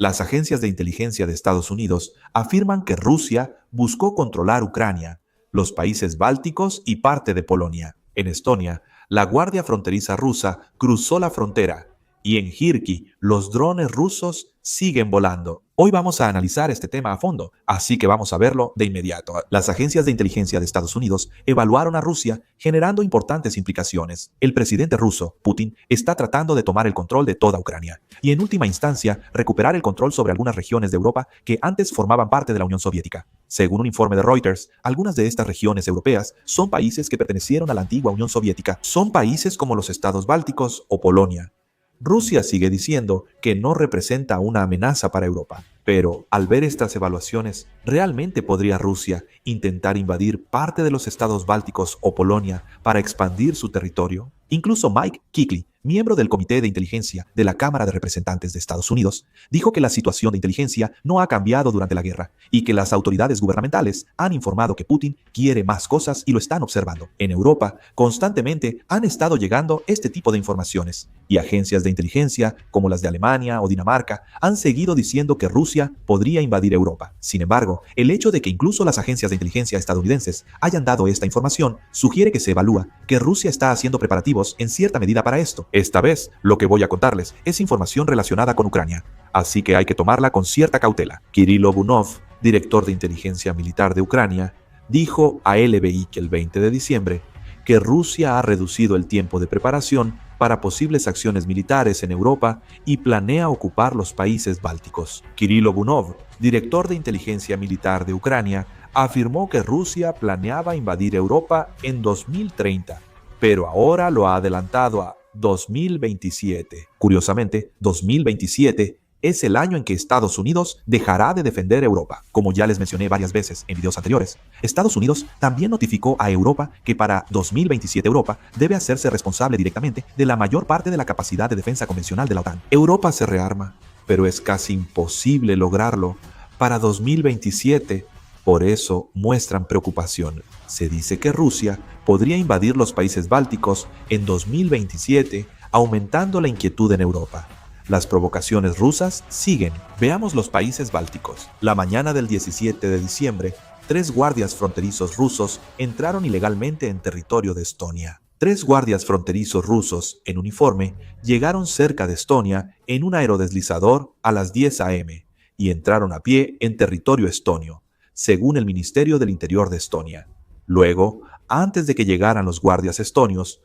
Las agencias de inteligencia de Estados Unidos afirman que Rusia buscó controlar Ucrania, los países bálticos y parte de Polonia. En Estonia, la Guardia Fronteriza rusa cruzó la frontera y en Jirki los drones rusos siguen volando. Hoy vamos a analizar este tema a fondo, así que vamos a verlo de inmediato. Las agencias de inteligencia de Estados Unidos evaluaron a Rusia generando importantes implicaciones. El presidente ruso, Putin, está tratando de tomar el control de toda Ucrania y en última instancia recuperar el control sobre algunas regiones de Europa que antes formaban parte de la Unión Soviética. Según un informe de Reuters, algunas de estas regiones europeas son países que pertenecieron a la antigua Unión Soviética. Son países como los estados bálticos o Polonia. Rusia sigue diciendo que no representa una amenaza para Europa, pero al ver estas evaluaciones, ¿realmente podría Rusia intentar invadir parte de los estados bálticos o Polonia para expandir su territorio? Incluso Mike Kuechly, miembro del Comité de Inteligencia de la Cámara de Representantes de Estados Unidos, dijo que la situación de inteligencia no ha cambiado durante la guerra y que las autoridades gubernamentales han informado que Putin quiere más cosas y lo están observando. En Europa, constantemente han estado llegando este tipo de informaciones y agencias de inteligencia como las de Alemania o Dinamarca han seguido diciendo que Rusia podría invadir Europa. Sin embargo, el hecho de que incluso las agencias de inteligencia estadounidenses hayan dado esta información sugiere que se evalúa que Rusia está haciendo preparativos en cierta medida para esto. Esta vez, lo que voy a contarles es información relacionada con Ucrania, así que hay que tomarla con cierta cautela. Kirilo Bunov, director de inteligencia militar de Ucrania, dijo a LBI que el 20 de diciembre que Rusia ha reducido el tiempo de preparación para posibles acciones militares en Europa y planea ocupar los países bálticos. Kirilo Bunov, director de inteligencia militar de Ucrania, afirmó que Rusia planeaba invadir Europa en 2030, pero ahora lo ha adelantado a 2027. Curiosamente, 2027 es el año en que Estados Unidos dejará de defender Europa. Como ya les mencioné varias veces en videos anteriores, Estados Unidos también notificó a Europa que para 2027 Europa debe hacerse responsable directamente de la mayor parte de la capacidad de defensa convencional de la OTAN. Europa se rearma, pero es casi imposible lograrlo para 2027. Por eso muestran preocupación. Se dice que Rusia podría invadir los países bálticos en 2027, aumentando la inquietud en Europa. Las provocaciones rusas siguen. Veamos los países bálticos. La mañana del 17 de diciembre, 3 guardias fronterizos rusos entraron ilegalmente en territorio de Estonia. 3 guardias fronterizos rusos en uniforme llegaron cerca de Estonia en un aerodeslizador a las 10 a.m. y entraron a pie en territorio estonio, según el Ministerio del Interior de Estonia. Luego, antes de que llegaran los guardias estonios,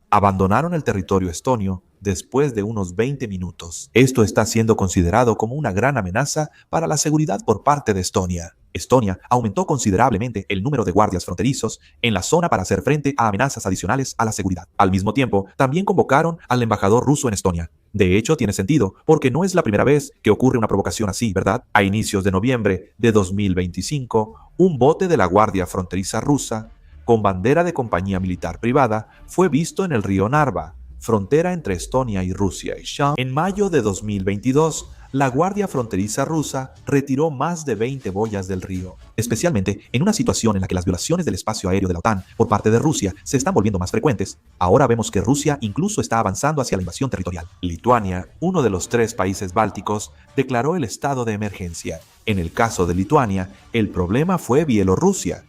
abandonaron el territorio estonio después de unos 20 minutos. Esto está siendo considerado como una gran amenaza para la seguridad por parte de Estonia. Estonia aumentó considerablemente el número de guardias fronterizos en la zona para hacer frente a amenazas adicionales a la seguridad. Al mismo tiempo, también convocaron al embajador ruso en Estonia. De hecho, tiene sentido, porque no es la primera vez que ocurre una provocación así, ¿verdad? A inicios de noviembre de 2025, un bote de la Guardia Fronteriza rusa con bandera de compañía militar privada fue visto en el río Narva, frontera entre Estonia y Rusia. En mayo de 2022, la Guardia Fronteriza rusa retiró más de 20 boyas del río, especialmente en una situación en la que las violaciones del espacio aéreo de la OTAN por parte de Rusia se están volviendo más frecuentes. Ahora vemos que Rusia incluso está avanzando hacia la invasión territorial. Lituania, uno de los 3 países bálticos, declaró el estado de emergencia. En el caso de Lituania, el problema fue Bielorrusia.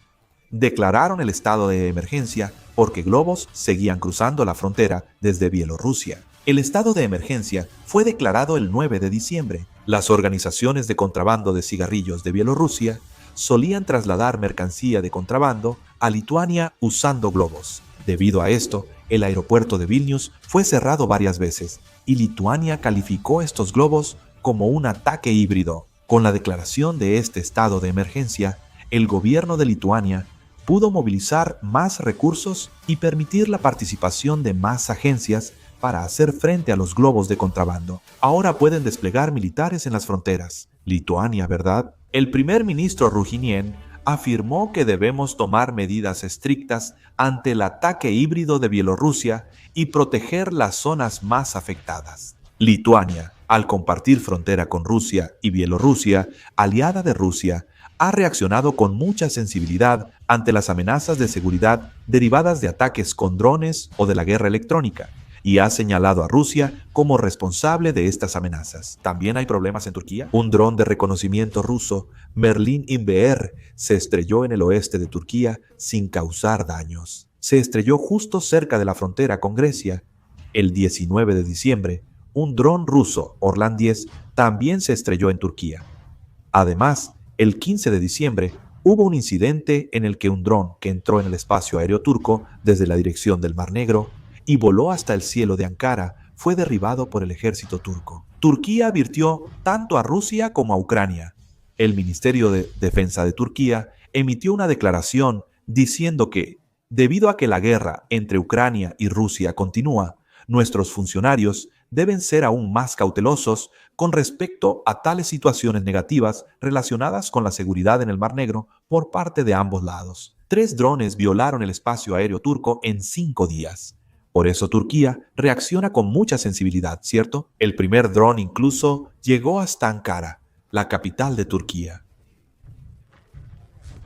Declararon el estado de emergencia porque globos seguían cruzando la frontera desde Bielorrusia. El estado de emergencia fue declarado el 9 de diciembre. Las organizaciones de contrabando de cigarrillos de Bielorrusia solían trasladar mercancía de contrabando a Lituania usando globos. Debido a esto, el aeropuerto de Vilnius fue cerrado varias veces y Lituania calificó estos globos como un ataque híbrido. Con la declaración de este estado de emergencia, el gobierno de Lituania pudo movilizar más recursos y permitir la participación de más agencias para hacer frente a los globos de contrabando. Ahora pueden desplegar militares en las fronteras. Lituania, ¿verdad? El primer ministro Ruginien afirmó que debemos tomar medidas estrictas ante el ataque híbrido de Bielorrusia y proteger las zonas más afectadas. Lituania, al compartir frontera con Rusia y Bielorrusia, aliada de Rusia, ha reaccionado con mucha sensibilidad ante las amenazas de seguridad derivadas de ataques con drones o de la guerra electrónica. y ha señalado a Rusia como responsable de estas amenazas. ¿También hay problemas en Turquía? Un dron de reconocimiento ruso, Merlin InVR, se estrelló en el oeste de Turquía sin causar daños. Se estrelló justo cerca de la frontera con Grecia. El 19 de diciembre, un dron ruso, Orlan 10, también se estrelló en Turquía. Además, el 15 de diciembre, hubo un incidente en el que un dron que entró en el espacio aéreo turco desde la dirección del Mar Negro y voló hasta el cielo de Ankara fue derribado por el ejército turco. Turquía advirtió tanto a Rusia como a Ucrania. El Ministerio de Defensa de Turquía emitió una declaración diciendo que, debido a que la guerra entre Ucrania y Rusia continúa, nuestros funcionarios deben ser aún más cautelosos con respecto a tales situaciones negativas relacionadas con la seguridad en el Mar Negro por parte de ambos lados. 3 drones violaron el espacio aéreo turco en 5 días. Por eso Turquía reacciona con mucha sensibilidad, ¿cierto? El primer dron incluso llegó hasta Ankara, la capital de Turquía.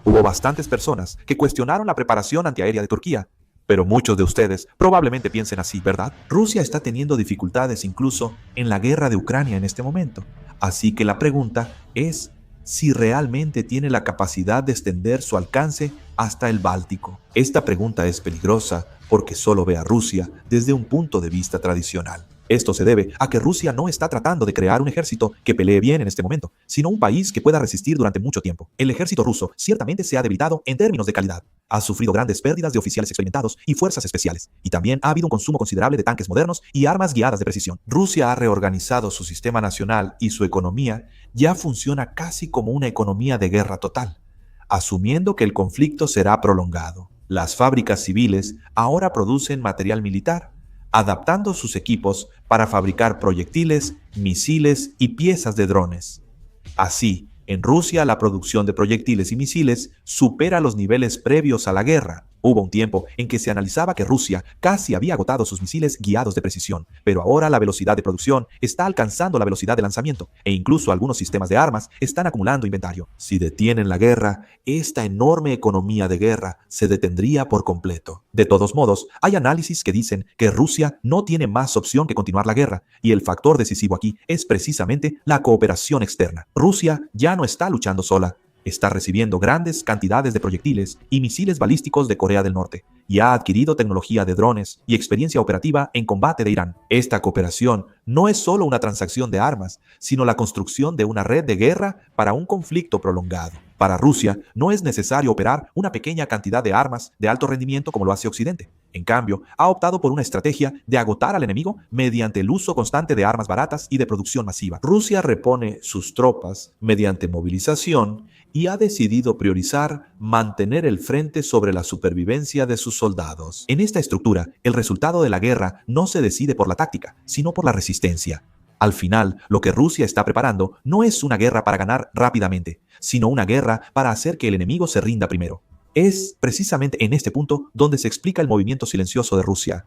Hubo bastantes personas que cuestionaron la preparación antiaérea de Turquía, pero muchos de ustedes probablemente piensen así, ¿verdad? Rusia está teniendo dificultades incluso en la guerra de Ucrania en este momento. Así que la pregunta es si realmente tiene la capacidad de extender su alcance hasta el Báltico. Esta pregunta es peligrosa porque solo ve a Rusia desde un punto de vista tradicional. Esto se debe a que Rusia no está tratando de crear un ejército que pelee bien en este momento, sino un país que pueda resistir durante mucho tiempo. El ejército ruso ciertamente se ha debilitado en términos de calidad. Ha sufrido grandes pérdidas de oficiales experimentados y fuerzas especiales, y también ha habido un consumo considerable de tanques modernos y armas guiadas de precisión. Rusia ha reorganizado su sistema nacional y su economía ya funciona casi como una economía de guerra total, asumiendo que el conflicto será prolongado. Las fábricas civiles ahora producen material militar, adaptando sus equipos para fabricar proyectiles, misiles y piezas de drones. Así, en Rusia la producción de proyectiles y misiles supera los niveles previos a la guerra. Hubo un tiempo en que se analizaba que Rusia casi había agotado sus misiles guiados de precisión, pero ahora la velocidad de producción está alcanzando la velocidad de lanzamiento, e incluso algunos sistemas de armas están acumulando inventario. Si detienen la guerra, esta enorme economía de guerra se detendría por completo. De todos modos, hay análisis que dicen que Rusia no tiene más opción que continuar la guerra, y el factor decisivo aquí es precisamente la cooperación externa. Rusia ya no está luchando sola. Está recibiendo grandes cantidades de proyectiles y misiles balísticos de Corea del Norte y ha adquirido tecnología de drones y experiencia operativa en combate de Irán. Esta cooperación no es solo una transacción de armas, sino la construcción de una red de guerra para un conflicto prolongado. Para Rusia no es necesario operar una pequeña cantidad de armas de alto rendimiento como lo hace Occidente. En cambio, ha optado por una estrategia de agotar al enemigo mediante el uso constante de armas baratas y de producción masiva. Rusia repone sus tropas mediante movilización y ha decidido priorizar mantener el frente sobre la supervivencia de sus soldados. En esta estructura, el resultado de la guerra no se decide por la táctica, sino por la resistencia. Al final, lo que Rusia está preparando no es una guerra para ganar rápidamente, sino una guerra para hacer que el enemigo se rinda primero. Es precisamente en este punto donde se explica el movimiento silencioso de Rusia.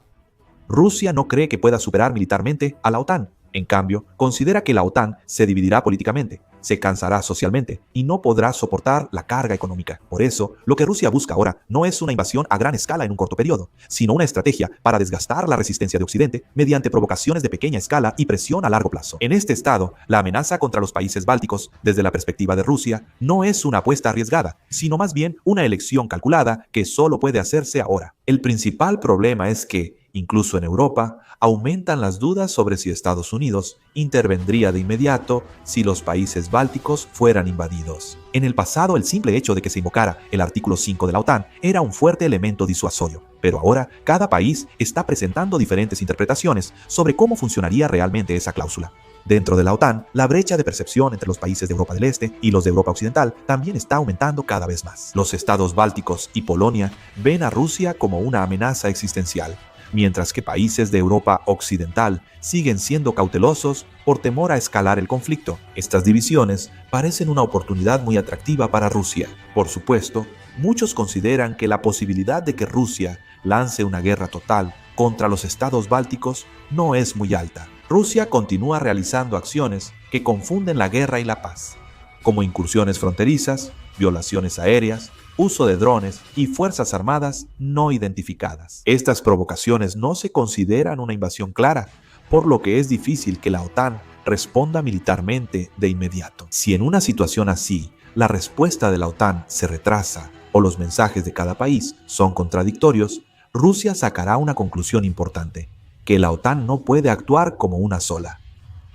Rusia no cree que pueda superar militarmente a la OTAN. En cambio, considera que la OTAN se dividirá políticamente, se cansará socialmente y no podrá soportar la carga económica. Por eso, lo que Rusia busca ahora no es una invasión a gran escala en un corto periodo, sino una estrategia para desgastar la resistencia de Occidente mediante provocaciones de pequeña escala y presión a largo plazo. En este estado, la amenaza contra los países bálticos, desde la perspectiva de Rusia, no es una apuesta arriesgada, sino más bien una elección calculada que solo puede hacerse ahora. El principal problema es que, incluso en Europa, aumentan las dudas sobre si Estados Unidos intervendría de inmediato si los países bálticos fueran invadidos. En el pasado, el simple hecho de que se invocara el artículo 5 de la OTAN era un fuerte elemento disuasorio, pero ahora cada país está presentando diferentes interpretaciones sobre cómo funcionaría realmente esa cláusula. Dentro de la OTAN, la brecha de percepción entre los países de Europa del Este y los de Europa Occidental también está aumentando cada vez más. Los estados bálticos y Polonia ven a Rusia como una amenaza existencial, mientras que países de Europa Occidental siguen siendo cautelosos por temor a escalar el conflicto. Estas divisiones parecen una oportunidad muy atractiva para Rusia. Por supuesto, muchos consideran que la posibilidad de que Rusia lance una guerra total contra los estados bálticos no es muy alta. Rusia continúa realizando acciones que confunden la guerra y la paz, como incursiones fronterizas, violaciones aéreas, uso de drones y fuerzas armadas no identificadas. Estas provocaciones no se consideran una invasión clara, por lo que es difícil que la OTAN responda militarmente de inmediato. Si en una situación así la respuesta de la OTAN se retrasa o los mensajes de cada país son contradictorios, Rusia sacará una conclusión importante, que la OTAN no puede actuar como una sola.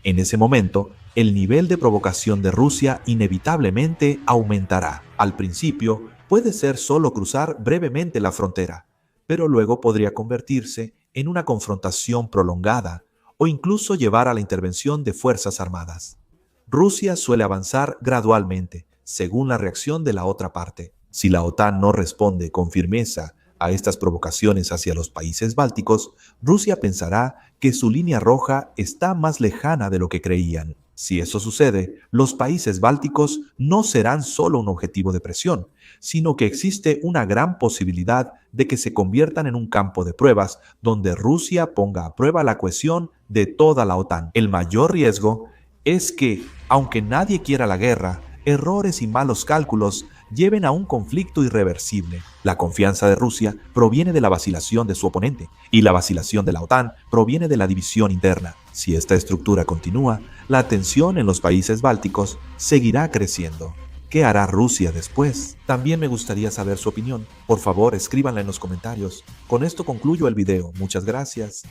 En ese momento, el nivel de provocación de Rusia inevitablemente aumentará. Al principio, puede ser solo cruzar brevemente la frontera, pero luego podría convertirse en una confrontación prolongada o incluso llevar a la intervención de fuerzas armadas. Rusia suele avanzar gradualmente, según la reacción de la otra parte. Si la OTAN no responde con firmeza a estas provocaciones hacia los países bálticos, Rusia pensará que su línea roja está más lejana de lo que creían. Si eso sucede, los países bálticos no serán solo un objetivo de presión, sino que existe una gran posibilidad de que se conviertan en un campo de pruebas donde Rusia ponga a prueba la cohesión de toda la OTAN. El mayor riesgo es que, aunque nadie quiera la guerra, errores y malos cálculos lleven a un conflicto irreversible. La confianza de Rusia proviene de la vacilación de su oponente, y la vacilación de la OTAN proviene de la división interna. Si esta estructura continúa, la tensión en los países bálticos seguirá creciendo. ¿Qué hará Rusia después? También me gustaría saber su opinión. Por favor, escríbanla en los comentarios. Con esto concluyo el video. Muchas gracias.